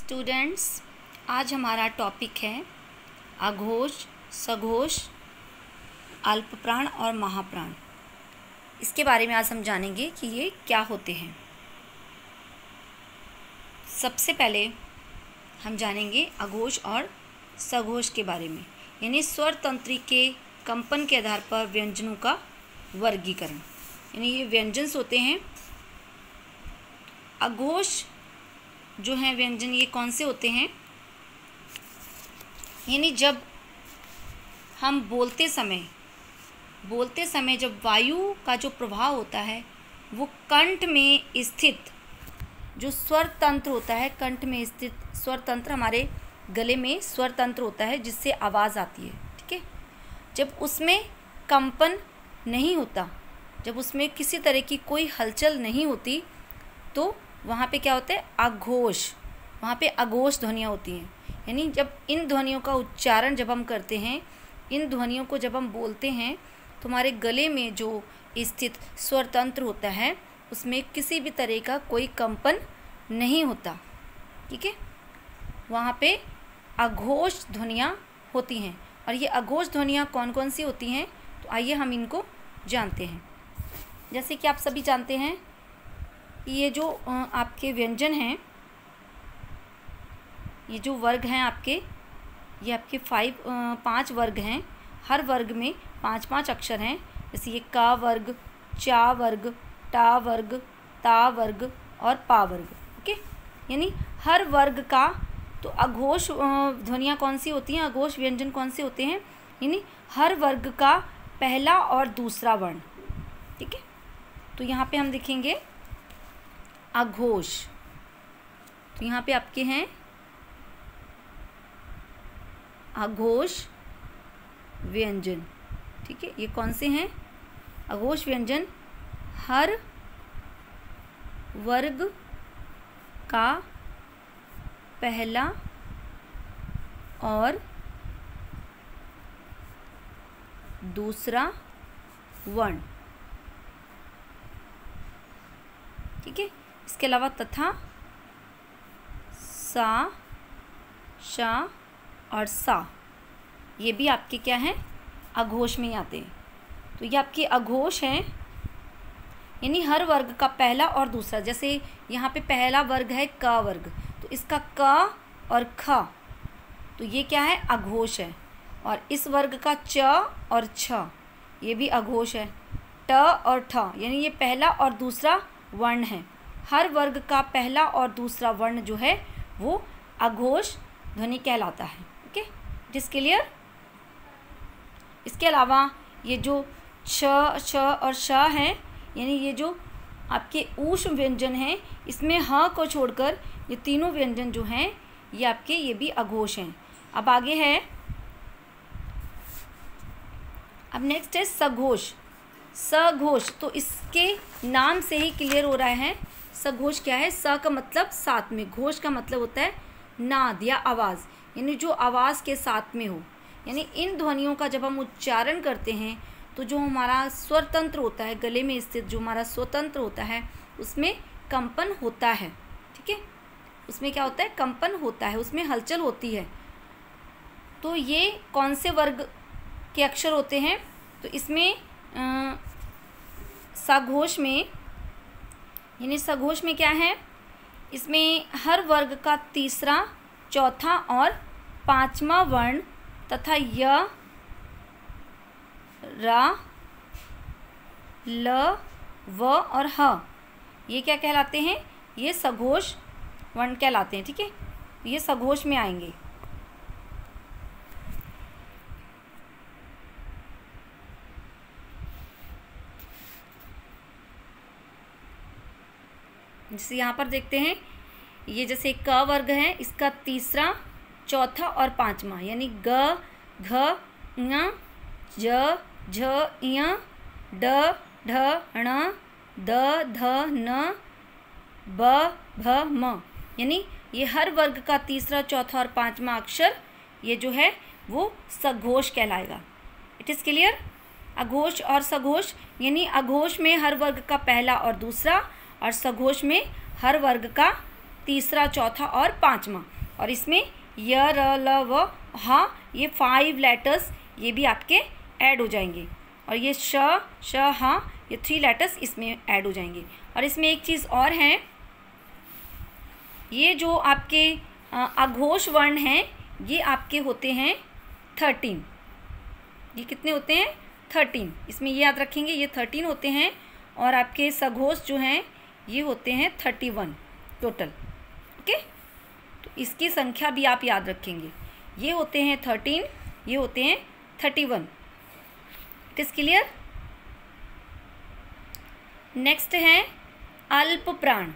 Students, आज हमारा topic है अघोष, सघोष, अल्पप्राण और महाप्राण। इसके बारे में आज हम जानेंगे कि ये क्या होते हैं। सबसे पहले हम जानेंगे अघोष और सघोष के बारे में, यानी स्वर तंत्री के कंपन के आधार पर व्यंजनों का वर्गीकरण। यानी ये व्यंजन होते हैं। अघोष जो हैं व्यंजन, ये कौन से होते हैं? यानी जब हम बोलते समय जब वायु का जो प्रभाव होता है वो कंठ में स्थित जो स्वर तंत्र होता है, कंठ में स्थित स्वर तंत्र, हमारे गले में स्वर तंत्र होता है जिससे आवाज़ आती है। ठीक है, जब उसमें कंपन नहीं होता, जब उसमें किसी तरह की कोई हलचल नहीं होती, तो वहाँ पे क्या होता है? अघोष। वहाँ पे अघोष ध्वनियाँ होती हैं। यानी जब इन ध्वनियों का उच्चारण जब हम करते हैं, इन ध्वनियों को जब हम बोलते हैं, तो हमारे गले में जो स्थित स्वर तंत्र होता है उसमें किसी भी तरह का कोई कंपन नहीं होता। ठीक है, वहाँ पे अघोष ध्वनियाँ होती हैं। और ये अघोष ध्वनियाँ कौन कौन सी होती हैं, तो आइए हम इनको जानते हैं। जैसे कि आप सभी जानते हैं, ये जो आपके व्यंजन हैं, ये जो वर्ग हैं आपके, ये आपके 5 वर्ग हैं। हर वर्ग में 5 अक्षर हैं। जैसे ये का वर्ग, चा वर्ग, टा वर्ग, ता वर्ग और पा वर्ग। ओके, यानी हर वर्ग का तो अघोष ध्वनियाँ कौन सी होती हैं, अघोष व्यंजन कौन से होते हैं? यानी हर वर्ग का पहला और दूसरा वर्ण। ठीक है, तो यहाँ पे हम देखेंगे अघोष। तो यहाँ पे आपके हैं अघोष व्यंजन। ठीक है, ये कौन से हैं? अघोष व्यंजन हर वर्ग का पहला और दूसरा वर्ण। ठीक है, इसके अलावा तथा, सा, शा और सा, ये भी आपके क्या हैं? अघोष में ही आते हैं। तो ये आपके अघोष हैं, यानी हर वर्ग का पहला और दूसरा। जैसे यहाँ पे पहला वर्ग है क वर्ग, तो इसका क और ख, तो ये क्या है? अघोष है। और इस वर्ग का च और छ, ये भी अघोष है। ट और ठ, यानी ये पहला और दूसरा वर्ण है। हर वर्ग का पहला और दूसरा वर्ण जो है वो अघोष ध्वनि कहलाता है। Okay, it is clear. इसके अलावा ये जो छ, श और श हैं, यानी ये जो आपके ऊष्म व्यंजन हैं, इसमें ह को छोड़कर ये तीनों व्यंजन जो हैं ये आपके ये भी अघोष हैं। अब आगे है, अब नेक्स्ट है सघोष। सघोष, तो इसके नाम से ही क्लियर हो रहा है सघोष क्या है। स का मतलब साथ में, घोष का मतलब होता है नाद या आवाज़, यानी जो आवाज़ के साथ में हो। यानी इन ध्वनियों का जब हम उच्चारण करते हैं तो जो हमारा स्वर तंत्र होता है, गले में स्थित जो हमारा स्वतंत्र होता है, उसमें कंपन होता है। ठीक है, उसमें क्या होता है? कंपन होता है, उसमें हलचल होती है। तो ये कौन से वर्ग के अक्षर होते हैं? तो इसमें सघोष में, यानी सघोष में क्या है? इसमें हर वर्ग का तीसरा, चौथा और पांचवा वर्ण तथा य, रा, ल, व और ह, ये क्या कहलाते हैं? ये सघोष वर्ण कहलाते हैं। ठीक है, ये सघोष में आएंगे। जैसे यहाँ पर देखते हैं, ये जैसे क वर्ग है, इसका तीसरा, चौथा और पांचवा, यानी ग, घ, ङ, ज, झ, ञ, ड, ढ, ण, द, ध, न, ब, भ, म, यानी ये हर वर्ग का तीसरा, चौथा और पांचवा अक्षर ये जो है वो सघोष कहलाएगा। It is clear. अघोष और सघोष, यानी अघोष में हर वर्ग का पहला और दूसरा, और सघोष में हर वर्ग का तीसरा, चौथा और पांचवा। और इसमें य, र, ल, व, हा, ये 5 लेटर्स ये भी आपके ऐड हो जाएंगे। और ये श, श, हा, ये 3 लेटर्स इसमें ऐड हो जाएंगे। और इसमें एक चीज़ और है, ये जो आपके अघोष वर्ण हैं ये आपके होते हैं 13। ये कितने होते हैं? 13। इसमें ये याद रखेंगे, ये 13 होते हैं। और आपके सघोष जो हैं ये होते हैं 31 टोटल। ओके, तो इसकी संख्या भी आप याद रखेंगे। ये होते हैं 13, ये होते हैं 31। It is clear? नेक्स्ट है अल्प प्राण।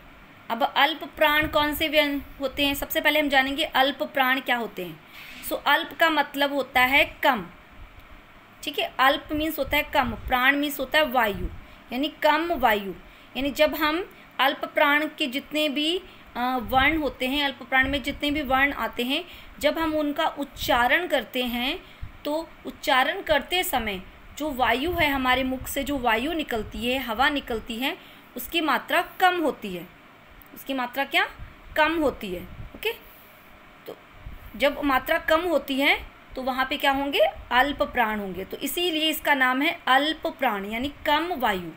अब अल्प प्राण कौन से व्यंजन होते हैं? सबसे पहले हम जानेंगे अल्प प्राण क्या होते हैं। सो अल्प का मतलब होता है कम, ठीक है। अल्प मीन्स होता है कम, प्राण मीन्स होता है वायु, यानी कम वायु। यानी जब हम अल्प प्राण के जितने भी वर्ण होते हैं, अल्प प्राण में जितने भी वर्ण आते हैं, जब हम उनका उच्चारण करते हैं तो उच्चारण करते समय जो वायु है, हमारे मुख से जो वायु निकलती है, हवा निकलती है, उसकी मात्रा कम होती है। उसकी मात्रा क्या? कम होती है। ओके, तो जब मात्रा कम होती है तो वहाँ पे क्या होंगे? अल्प प्राण होंगे। तो इसीलिए इसका नाम है अल्प प्राण, यानी कम वायु।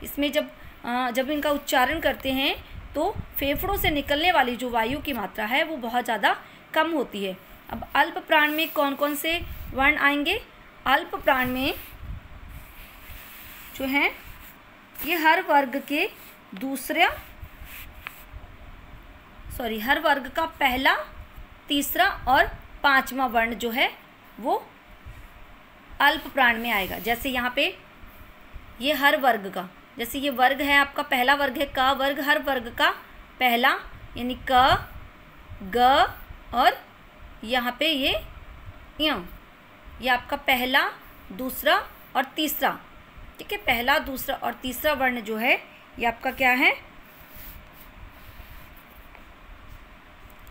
इसमें जब इनका उच्चारण करते हैं तो फेफड़ों से निकलने वाली जो वायु की मात्रा है वो बहुत ज़्यादा कम होती है। अब अल्प प्राण में कौन कौन से वर्ण आएंगे? अल्प प्राण में जो है ये हर वर्ग का पहला, तीसरा और पांचवा वर्ण जो है वो अल्प प्राण में आएगा। जैसे यहाँ पे ये हर वर्ग का, जैसे ये वर्ग है आपका, पहला वर्ग है क वर्ग, हर वर्ग का पहला यानी क, ग और यहाँ पे ये ये आपका पहला, दूसरा और तीसरा, ठीक है। पहला, दूसरा और तीसरा वर्ण जो है ये आपका क्या है?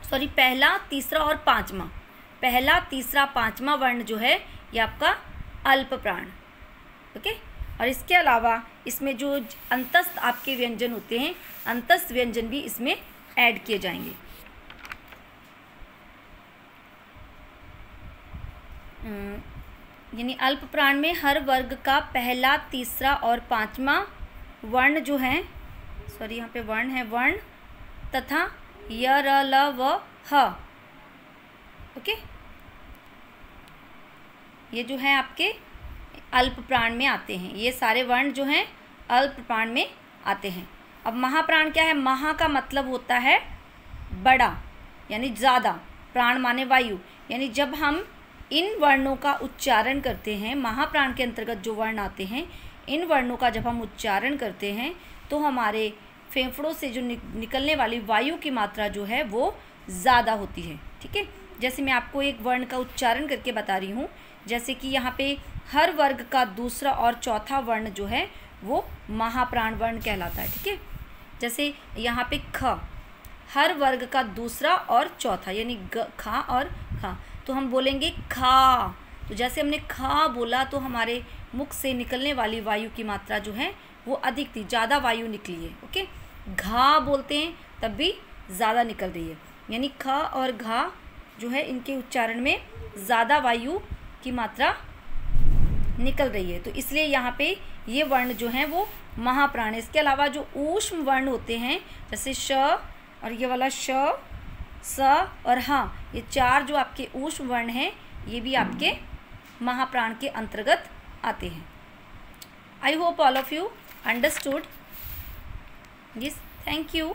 सॉरी, पहला, तीसरा और पांचवा, पहला, तीसरा, पांचवा वर्ण जो है ये आपका अल्प प्राण। ओके, और इसके अलावा इसमें जो अंतस्थ आपके व्यंजन होते हैं, अंतस्थ व्यंजन भी इसमें ऐड किए जाएंगे। यानी अल्प प्राण में हर वर्ग का पहला, तीसरा और पांचवा वर्ण जो है, सॉरी यहाँ पे वर्ण है, वर्ण तथा य, र, ल, व, ह। ओके, ये जो है आपके अल्प प्राण में आते हैं। ये सारे वर्ण जो हैं अल्प प्राण में आते हैं। अब महाप्राण क्या है? महा का मतलब होता है बड़ा, यानी ज़्यादा। प्राण माने वायु, यानी जब हम इन वर्णों का उच्चारण करते हैं, महाप्राण के अंतर्गत जो वर्ण आते हैं, इन वर्णों का जब हम उच्चारण करते हैं तो हमारे फेफड़ों से जो निकलने वाली वायु की मात्रा जो है वो ज़्यादा होती है, ठीक है। जैसे मैं आपको एक वर्ण का उच्चारण करके बता रही हूँ, जैसे कि यहाँ पे हर वर्ग का दूसरा और चौथा वर्ण जो है वो महाप्राण वर्ण कहलाता है, ठीक है। जैसे यहाँ पे ख, हर वर्ग का दूसरा और चौथा यानी खा और खा, तो हम बोलेंगे खा। तो जैसे हमने खा बोला तो हमारे मुख से निकलने वाली वायु की मात्रा जो है वो अधिक थी, ज़्यादा वायु निकली है। ओके, घा बोलते हैं तब भी ज़्यादा निकल रही है, यानी ख और घा जो है इनके उच्चारण में ज़्यादा वायु की मात्रा निकल रही है, तो इसलिए यहाँ पे ये वर्ण जो हैं वो महाप्राण है। इसके अलावा जो ऊष्म वर्ण होते हैं जैसे श और ये वाला श, स और हाँ, ये चार जो आपके ऊष्म वर्ण हैं ये भी आपके महाप्राण के अंतर्गत आते हैं। I hope all of you understood this. Thank you.